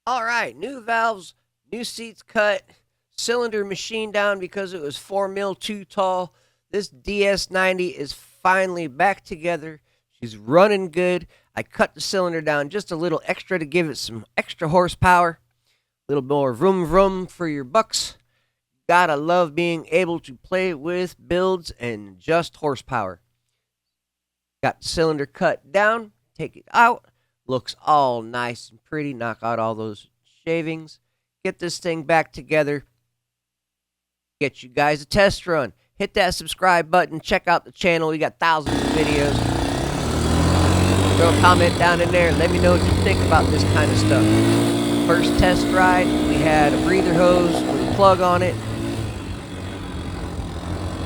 All right, new valves, new seats cut, cylinder machined down because it was 4 mil too tall. This DS90 is finally back together. She's running good. I cut the cylinder down just a little extra to give it some extra horsepower. A little more vroom vroom for your bucks. Gotta love being able to play with builds and just horsepower. Got the cylinder cut down, take it out. Looks all nice and pretty. Knock out all those shavings. Get this thing back together. Get you guys a test run. Hit that subscribe button. Check out the channel. We got thousands of videos. Throw a comment down in there. Let me know what you think about this kind of stuff. First test ride, we had a breather hose with a plug on it.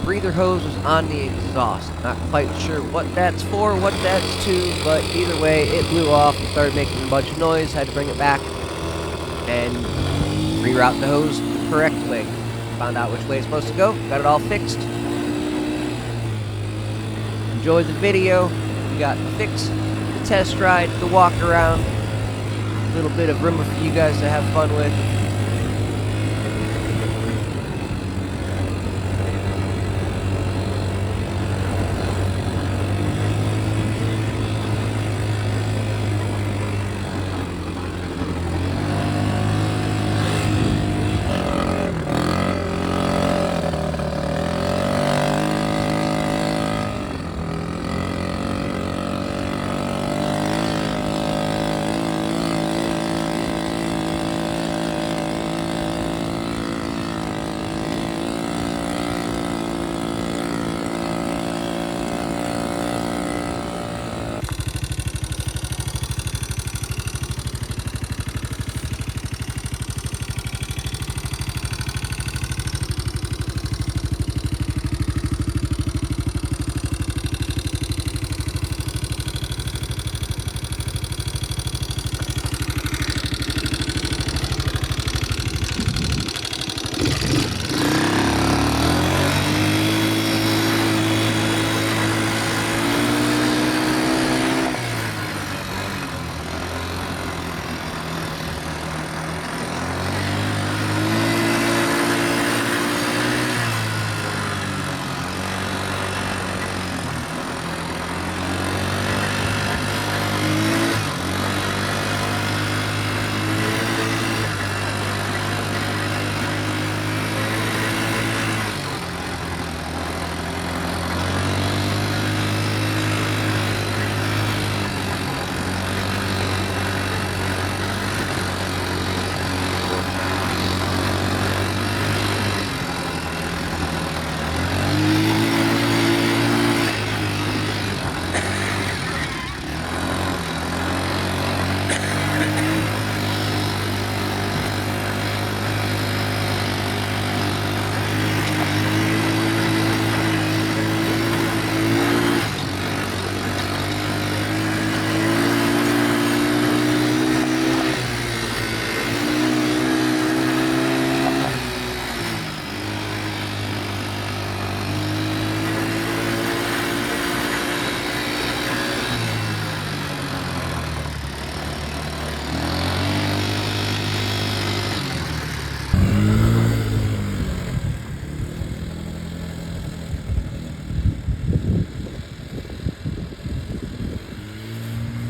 Breather hose was on the exhaust. Not quite sure what that's for, what that's to, but either way, it blew off and started making a bunch of noise. Had to bring it back and reroute the hose the correct way. Found out which way it's supposed to go. Got it all fixed. Enjoy the video. We got the fix, the test ride, the walk around. A little bit of rumor for you guys to have fun with.